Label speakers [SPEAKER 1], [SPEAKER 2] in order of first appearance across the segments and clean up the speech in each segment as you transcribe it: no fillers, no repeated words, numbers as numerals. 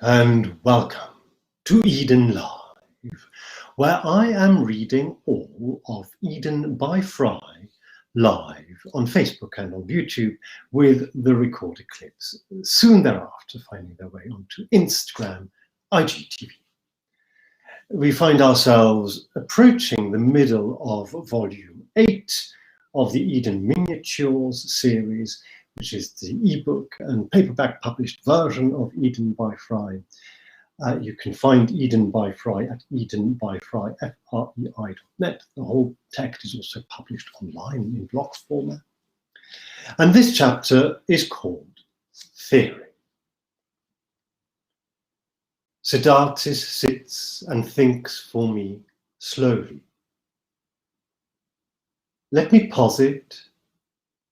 [SPEAKER 1] and welcome to Eden Live, where I am reading all of Eden by FREI live on Facebook and on YouTube with the recorded clips, soon thereafter finding their way onto Instagram, IGTV. We find ourselves approaching the middle of volume 8 of the Eden Miniatures series, which is the ebook and paperback published version of Eden by FREI. You can find Eden by FREI at edenbyfrei.net. The whole text is also published online in blog format. And this chapter is called Theory. Sedartis sits and thinks for me slowly. Let me posit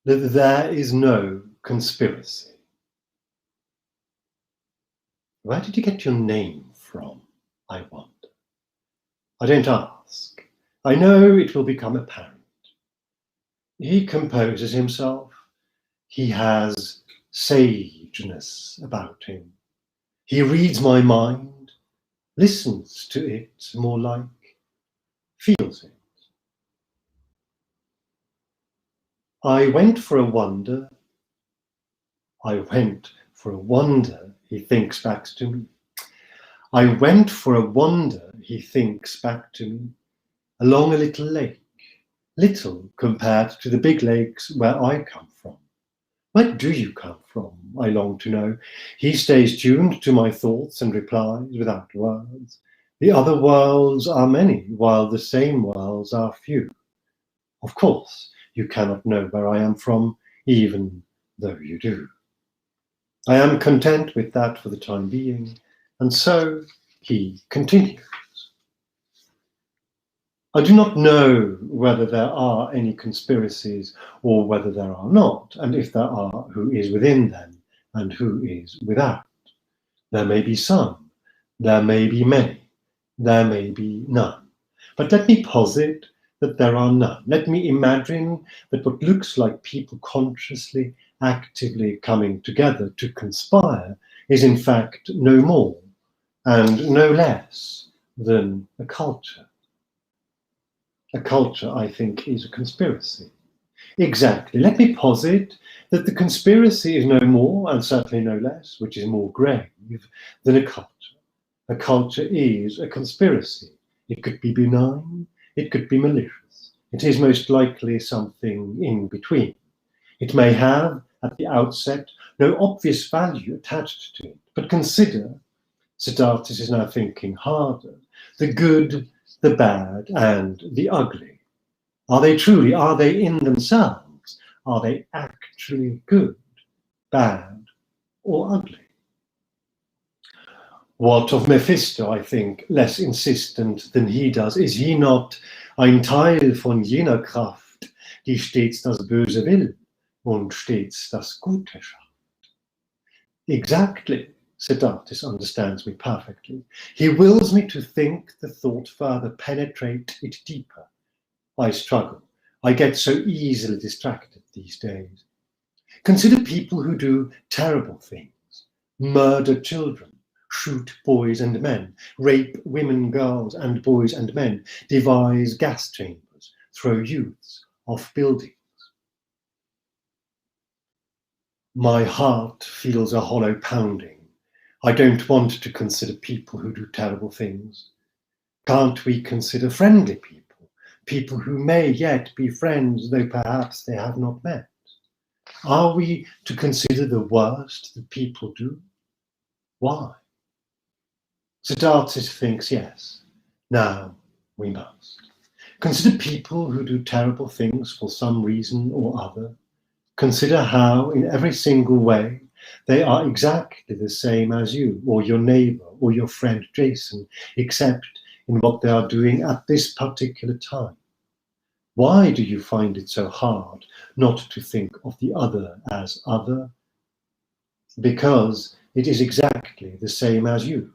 [SPEAKER 1] that there is no conspiracy. Where did you get your name from, I wonder? I don't ask. I know it will become apparent. He composes himself. He has sageness about him. He reads my mind, listens to it more like, feels it. I went for a wander, he thinks back to me. I went for a wander, he thinks back to me, along a little lake, little compared to the big lakes where I come from. Where do you come from? I long to know. He stays tuned to my thoughts and replies without words. The other worlds are many, while the same worlds are few. Of course, you cannot know where I am from, even though you do. I am content with that for the time being, and so he continues. I do not know whether there are any conspiracies or whether there are not, and if there are, who is within them and who is without. There may be some, there may be many, there may be none. But let me posit that there are none. Let me imagine that what looks like people consciously, actively coming together to conspire is in fact no more and no less than a culture. A culture, I think, is a conspiracy. Exactly. Let me posit that the conspiracy is no more, and certainly no less, which is more grave, than a culture. A culture is a conspiracy. It could be benign, it could be malicious. It is most likely something in between. It may have, at the outset, no obvious value attached to it, but consider, Sedartis is now thinking harder, the good, the bad, and the ugly. Are they truly, are they in themselves? Are they actually good, bad, or ugly? What of Mephisto, I think, less insistent than he does? Is he not ein Teil von jener Kraft, die stets das Böse will und stets das Gute schafft? Exactly. Sedartis understands me perfectly. He wills me to think the thought further, penetrate it deeper. I struggle. I get so easily distracted these days. Consider people who do terrible things, murder children, shoot boys and men, rape women, girls, and boys and men, devise gas chambers, throw youths off buildings. My heart feels a hollow pounding. I don't want to consider people who do terrible things. Can't we consider friendly people, people who may yet be friends, though perhaps they have not met? Are we to consider the worst that people do? Why? Sedartis thinks yes. Now we must. Consider people who do terrible things for some reason or other. Consider how, in every single way, they are exactly the same as you, or your neighbor, or your friend Jason, except in what they are doing at this particular time. Why do you find it so hard not to think of the other as other? Because it is exactly the same as you.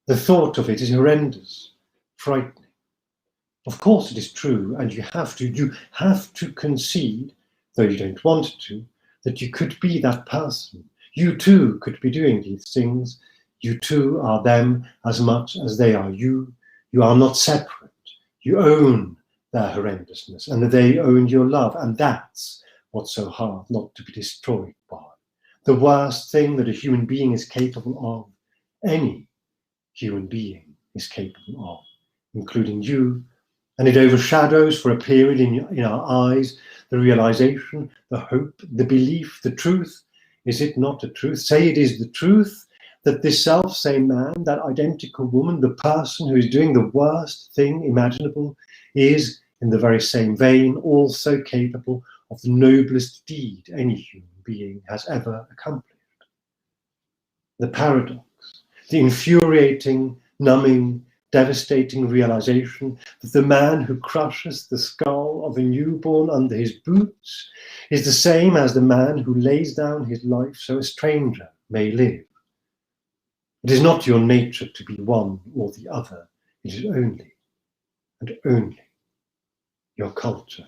[SPEAKER 1] The thought of it is horrendous, frightening. Of course it is true, and you have to concede, though you don't want to, that you could be that person. You too could be doing these things. You two are them as much as they are you. You are not separate. You own their horrendousness, and they own your love, and that's what's so hard not to be destroyed by. The worst thing that a human being is capable of, any human being is capable of, including you, and it overshadows for a period in our eyes the realization, the hope, the belief, the truth. Is it not the truth? Say it is the truth that this self-same man, that identical woman, the person who is doing the worst thing imaginable, is, in the very same vein, also capable of the noblest deed any human being has ever accomplished. The paradox, the infuriating, numbing, devastating realization that the man who crushes the skull of a newborn under his boots is the same as the man who lays down his life so a stranger may live. It is not your nature to be one or the other. It is only, and only, your culture.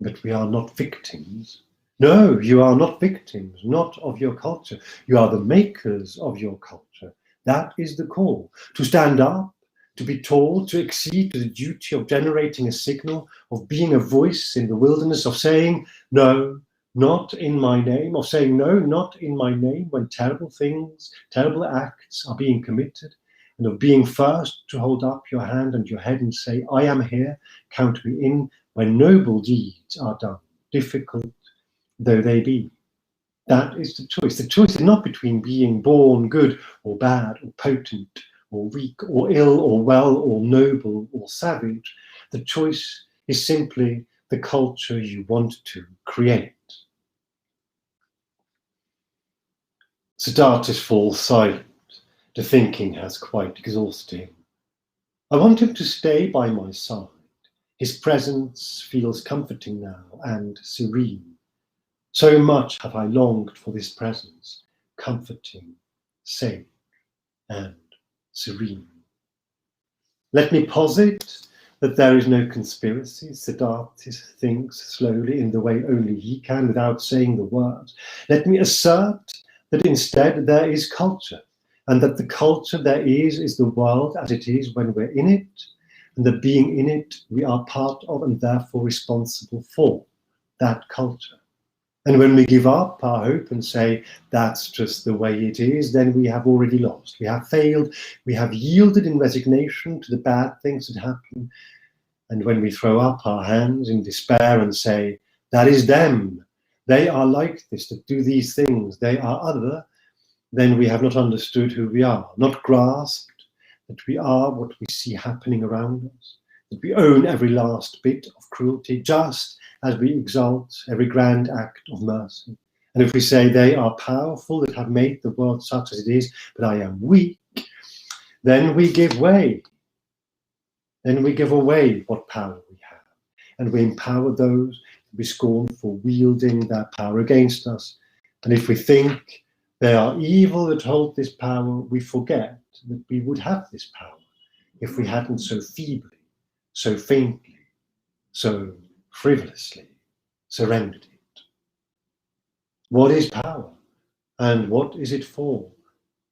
[SPEAKER 1] But we are not victims. No, you are not victims, not of your culture. You are the makers of your culture. That is the call, to stand up, to be taught, to accede to the duty of generating a signal, of being a voice in the wilderness, of saying, no, not in my name, of saying, no, not in my name, when terrible things, terrible acts are being committed, and of being first to hold up your hand and your head and say, I am here, count me in, when noble deeds are done, difficult though they be. That is the choice. The choice is not between being born good or bad or potent or weak or ill or well or noble or savage. The choice is simply the culture you want to create. Sedartis falls silent. The thinking has quite exhausted him. I want him to stay by my side. His presence feels comforting now and serene. So much have I longed for this presence, comforting, safe, and serene. Let me posit that there is no conspiracy. Sedartis thinks slowly in the way only he can without saying the words. Let me assert that instead there is culture, and that the culture there is the world as it is when we're in it, and that being in it we are part of and therefore responsible for that culture. And when we give up our hope and say, that's just the way it is, then we have already lost. We have failed. We have yielded in resignation to the bad things that happen. And when we throw up our hands in despair and say, that is them, they are like this, that do these things, they are other, then we have not understood who we are, not grasped that we are what we see happening around us, that we own every last bit of cruelty, just as we exalt every grand act of mercy. And if we say they are powerful that have made the world such as it is, but I am weak, then we give way. Then we give away what power we have. And we empower those we scorn for wielding their power against us. And if we think they are evil that hold this power, we forget that we would have this power if we hadn't so feebly, so faintly, so frivolously surrendered it. What is power, and what is it for?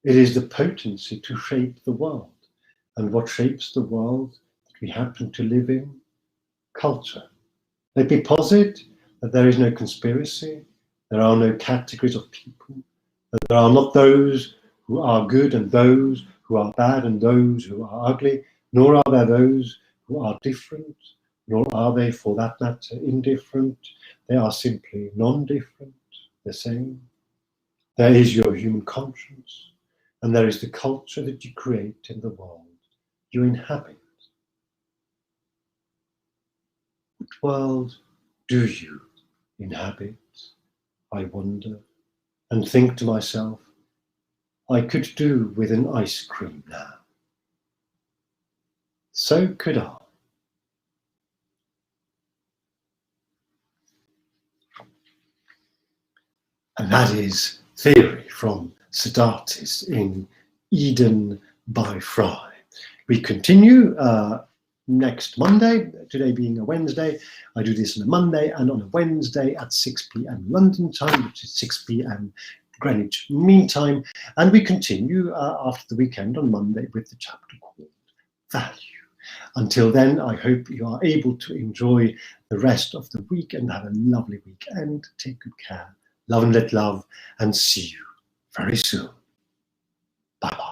[SPEAKER 1] It is the potency to shape the world. And what shapes the world that we happen to live in? Culture. Let me posit that there is no conspiracy, there are no categories of people, that there are not those who are good and those who are bad and those who are ugly, nor are there those who are different, nor are they, for that matter, indifferent. They are simply non-different, the same. There is your human conscience, and there is the culture that you create in the world you inhabit. What world do you inhabit? I wonder, and think to myself, I could do with an ice cream now. So could I. And that is theory from Sedartis in Eden by FREI. We continue next Monday, today being a Wednesday. I do this on a Monday and on a Wednesday at 6 p.m. London time, which is 6 p.m. Greenwich Mean Time, and we continue after the weekend on Monday with the chapter called Value. Until then, I hope you are able to enjoy the rest of the week and have a lovely weekend. Take good care. Love and let love, and see you very soon. Bye-bye.